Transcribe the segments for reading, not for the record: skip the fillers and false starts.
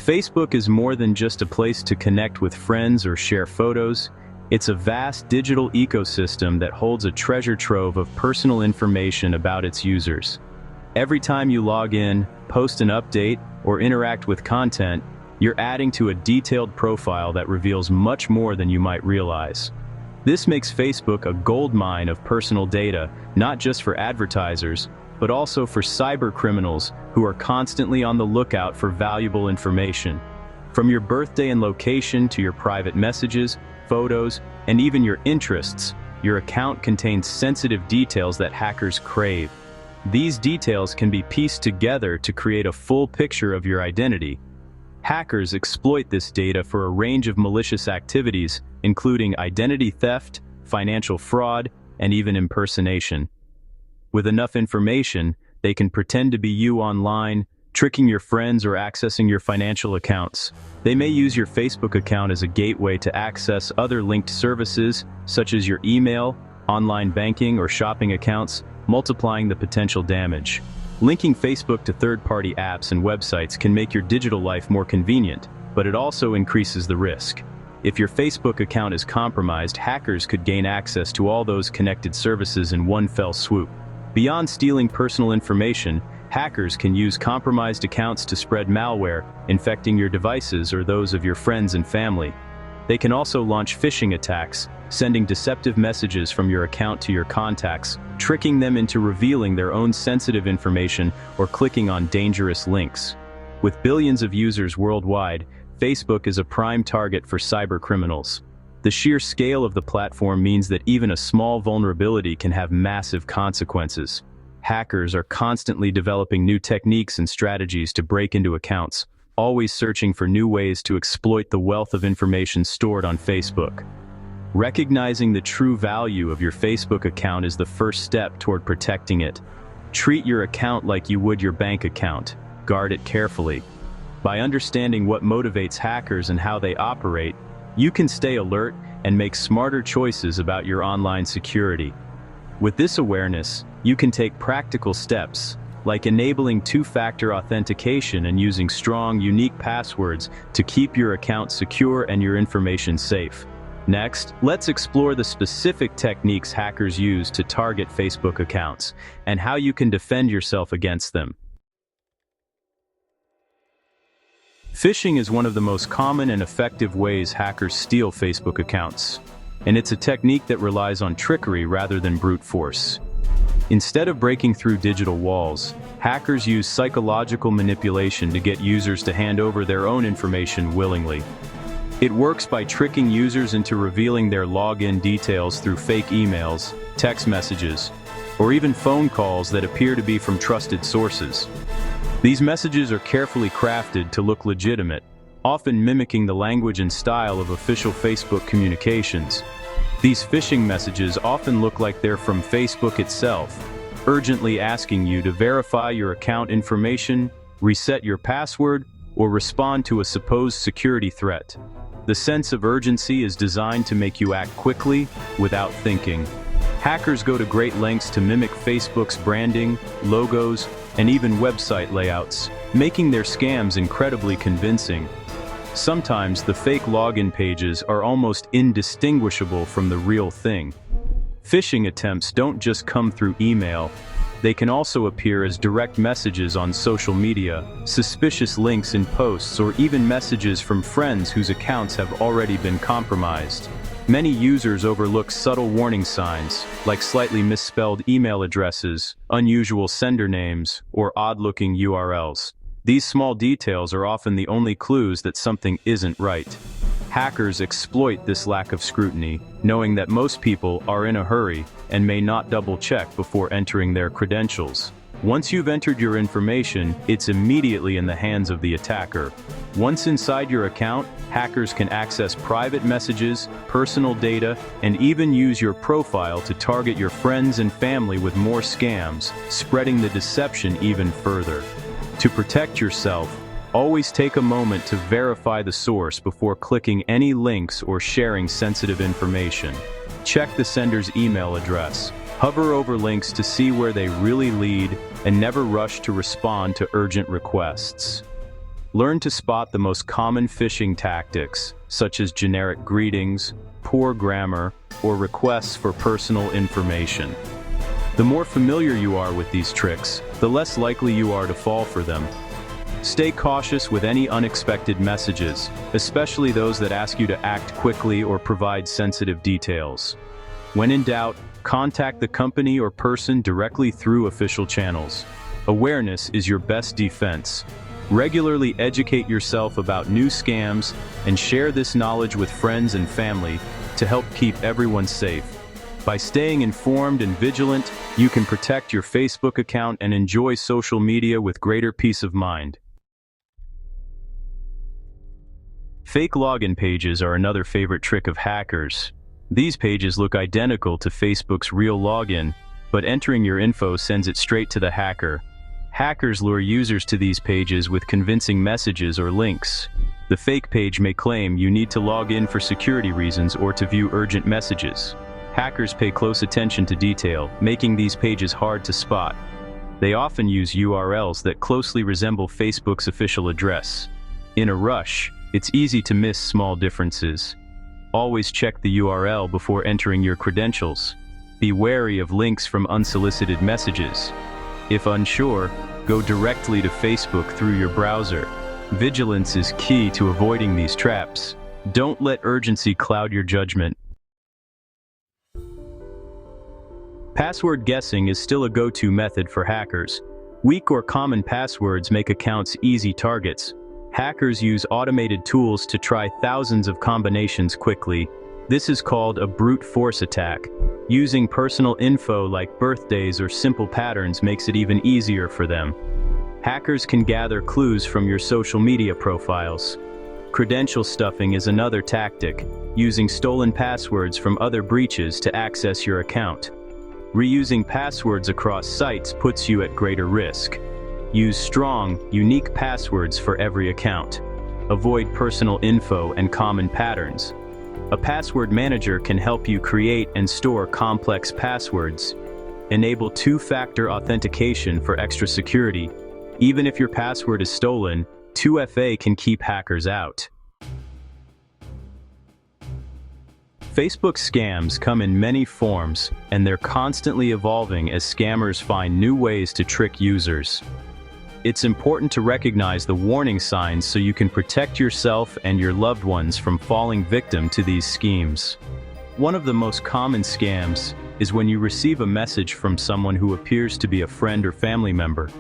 Facebook is more than just a place to connect with friends or share photos. It's a vast digital ecosystem that holds a treasure trove of personal information about its users. Every time you log in, post an update, or interact with content, you're adding to a detailed profile that reveals much more than you might realize. This makes Facebook a goldmine of personal data, not just for advertisers, but also for cyber criminals who are constantly on the lookout for valuable information. From your birthday and location to your private messages, photos, and even your interests, your account contains sensitive details that hackers crave. These details can be pieced together to create a full picture of your identity. Hackers exploit this data for a range of malicious activities, including identity theft, financial fraud, and even impersonation. With enough information, they can pretend to be you online, tricking your friends or accessing your financial accounts. They may use your Facebook account as a gateway to access other linked services, such as your email, online banking, or shopping accounts, multiplying the potential damage. Linking Facebook to third-party apps and websites can make your digital life more convenient, but it also increases the risk. If your Facebook account is compromised, hackers could gain access to all those connected services in one fell swoop. Beyond stealing personal information, hackers can use compromised accounts to spread malware, infecting your devices or those of your friends and family. They can also launch phishing attacks, sending deceptive messages from your account to your contacts, tricking them into revealing their own sensitive information or clicking on dangerous links. With billions of users worldwide, Facebook is a prime target for cyber criminals. The sheer scale of the platform means that even a small vulnerability can have massive consequences. Hackers are constantly developing new techniques and strategies to break into accounts, always searching for new ways to exploit the wealth of information stored on Facebook. Recognizing the true value of your Facebook account is the first step toward protecting it. Treat your account like you would your bank account. Guard it carefully. By understanding what motivates hackers and how they operate, you can stay alert and make smarter choices about your online security. With this awareness, you can take practical steps, like enabling two-factor authentication and using strong, unique passwords to keep your account secure and your information safe. Next, let's explore the specific techniques hackers use to target Facebook accounts, and how you can defend yourself against them. Phishing is one of the most common and effective ways hackers steal Facebook accounts, and it's a technique that relies on trickery rather than brute force. Instead of breaking through digital walls, hackers use psychological manipulation to get users to hand over their own information willingly. It works by tricking users into revealing their login details through fake emails, text messages, or even phone calls that appear to be from trusted sources. These messages are carefully crafted to look legitimate, often mimicking the language and style of official Facebook communications. These phishing messages often look like they're from Facebook itself, urgently asking you to verify your account information, reset your password, or respond to a supposed security threat. The sense of urgency is designed to make you act quickly, without thinking. Hackers go to great lengths to mimic Facebook's branding, logos, and even website layouts, making their scams incredibly convincing. Sometimes the fake login pages are almost indistinguishable from the real thing. Phishing attempts don't just come through email. They can also appear as direct messages on social media, suspicious links in posts, or even messages from friends whose accounts have already been compromised. Many users overlook subtle warning signs, like slightly misspelled email addresses, unusual sender names, or odd-looking URLs. These small details are often the only clues that something isn't right. Hackers exploit this lack of scrutiny, knowing that most people are in a hurry and may not double-check before entering their credentials. Once you've entered your information, it's immediately in the hands of the attacker. Once inside your account, hackers can access private messages, personal data, and even use your profile to target your friends and family with more scams, spreading the deception even further. To protect yourself, always take a moment to verify the source before clicking any links or sharing sensitive information. Check the sender's email address. Hover over links to see where they really lead, and never rush to respond to urgent requests. Learn to spot the most common phishing tactics, such as generic greetings, poor grammar, or requests for personal information. The more familiar you are with these tricks, the less likely you are to fall for them. Stay cautious with any unexpected messages, especially those that ask you to act quickly or provide sensitive details. When in doubt, contact the company or person directly through official channels. Awareness is your best defense. Regularly educate yourself about new scams and share this knowledge with friends and family to help keep everyone safe. By staying informed and vigilant, you can protect your Facebook account and enjoy social media with greater peace of mind. Fake login pages are another favorite trick of hackers. These pages look identical to Facebook's real login, but entering your info sends it straight to the hacker. Hackers lure users to these pages with convincing messages or links. The fake page may claim you need to log in for security reasons or to view urgent messages. Hackers pay close attention to detail, making these pages hard to spot. They often use URLs that closely resemble Facebook's official address. In a rush, it's easy to miss small differences. Always check the URL before entering your credentials. Be wary of links from unsolicited messages. If unsure, go directly to Facebook through your browser. Vigilance is key to avoiding these traps. Don't let urgency cloud your judgment. Password guessing is still a go-to method for hackers. Weak or common passwords make accounts easy targets. Hackers use automated tools to try thousands of combinations quickly. This is called a brute force attack. Using personal info like birthdays or simple patterns makes it even easier for them. Hackers can gather clues from your social media profiles. Credential stuffing is another tactic, using stolen passwords from other breaches to access your account. Reusing passwords across sites puts you at greater risk. Use strong, unique passwords for every account. Avoid personal info and common patterns. A password manager can help you create and store complex passwords. Enable two-factor authentication for extra security. Even if your password is stolen, 2FA can keep hackers out. Facebook scams come in many forms, and they're constantly evolving as scammers find new ways to trick users. It's important to recognize the warning signs so you can protect yourself and your loved ones from falling victim to these schemes. One of the most common scams is when you receive a message from someone who appears to be a friend or family member.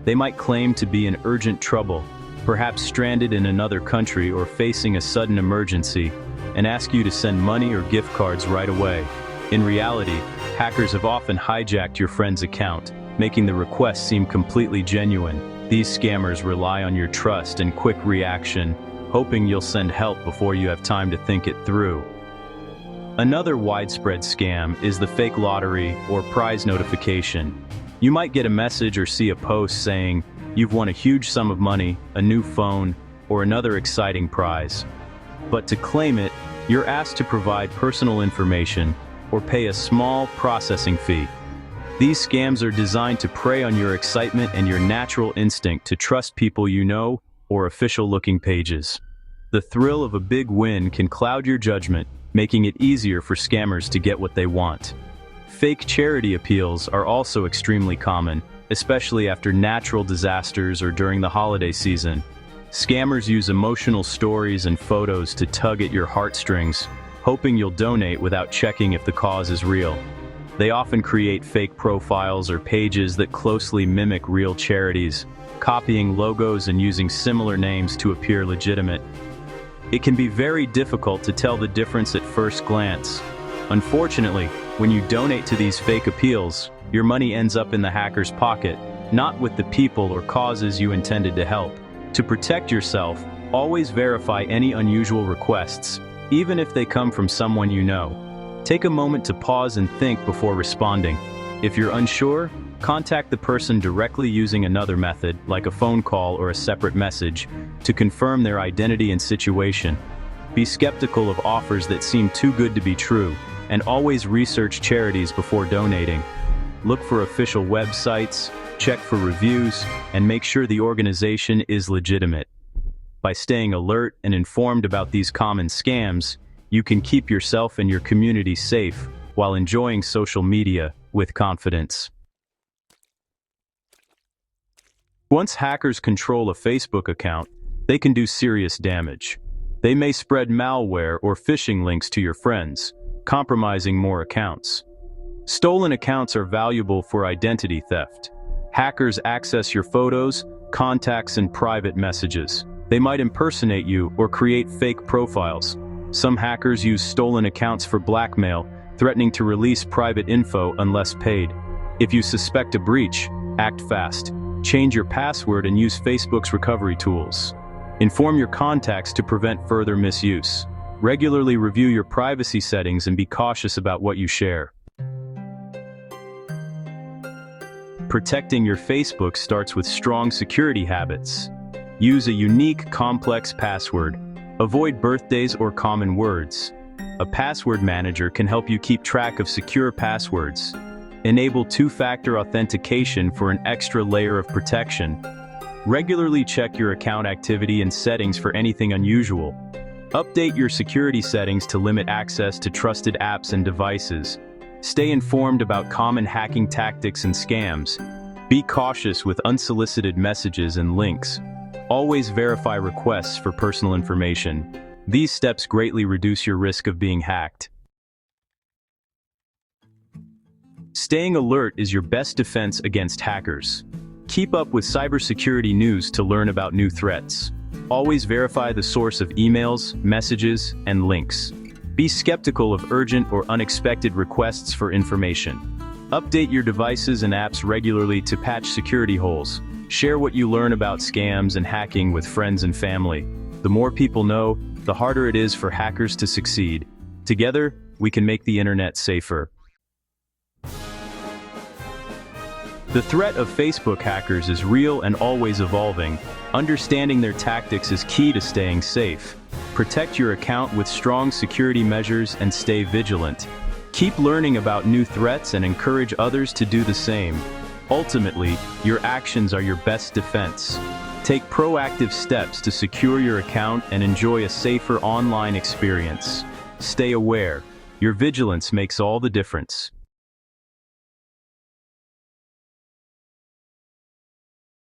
They might claim to be in urgent trouble, perhaps stranded in another country or facing a sudden emergency, and ask you to send money or gift cards right away. In reality, hackers have often hijacked your friend's account, making the request seem completely genuine. These scammers rely on your trust and quick reaction, hoping you'll send help before you have time to think it through. Another widespread scam is the fake lottery or prize notification. You might get a message or see a post saying you've won a huge sum of money, a new phone, or another exciting prize. But to claim it, you're asked to provide personal information or pay a small processing fee. These scams are designed to prey on your excitement and your natural instinct to trust people you know or official-looking pages. The thrill of a big win can cloud your judgment, making it easier for scammers to get what they want. Fake charity appeals are also extremely common, especially after natural disasters or during the holiday season. Scammers use emotional stories and photos to tug at your heartstrings, hoping you'll donate without checking if the cause is real. They often create fake profiles or pages that closely mimic real charities, copying logos and using similar names to appear legitimate. It can be very difficult to tell the difference at first glance. Unfortunately, when you donate to these fake appeals, your money ends up in the hacker's pocket, not with the people or causes you intended to help. To protect yourself, always verify any unusual requests, even if they come from someone you know. Take a moment to pause and think before responding. If you're unsure, contact the person directly using another method, like a phone call or a separate message, to confirm their identity and situation. Be skeptical of offers that seem too good to be true, and always research charities before donating. Look for official websites, check for reviews, and make sure the organization is legitimate. By staying alert and informed about these common scams, you can keep yourself and your community safe while enjoying social media with confidence. Once hackers control a Facebook account, they can do serious damage. They may spread malware or phishing links to your friends, compromising more accounts. Stolen accounts are valuable for identity theft. Hackers access your photos, contacts, and private messages. They might impersonate you or create fake profiles. Some hackers use stolen accounts for blackmail, threatening to release private info unless paid. If you suspect a breach, act fast. Change your password and use Facebook's recovery tools. Inform your contacts to prevent further misuse. Regularly review your privacy settings and be cautious about what you share. Protecting your Facebook starts with strong security habits. Use a unique, complex password. Avoid birthdays or common words. A password manager can help you keep track of secure passwords. Enable two-factor authentication for an extra layer of protection. Regularly check your account activity and settings for anything unusual. Update your security settings to limit access to trusted apps and devices. Stay informed about common hacking tactics and scams. Be cautious with unsolicited messages and links. Always verify requests for personal information. These steps greatly reduce your risk of being hacked. Staying alert is your best defense against hackers. Keep up with cybersecurity news to learn about new threats. Always verify the source of emails, messages, and links. Be skeptical of urgent or unexpected requests for information. Update your devices and apps regularly to patch security holes. Share what you learn about scams and hacking with friends and family. The more people know, the harder it is for hackers to succeed. Together, we can make the internet safer. The threat of Facebook hackers is real and always evolving. Understanding their tactics is key to staying safe. Protect your account with strong security measures and stay vigilant. Keep learning about new threats and encourage others to do the same. Ultimately, your actions are your best defense. Take proactive steps to secure your account and enjoy a safer online experience. Stay aware. Your vigilance makes all the difference.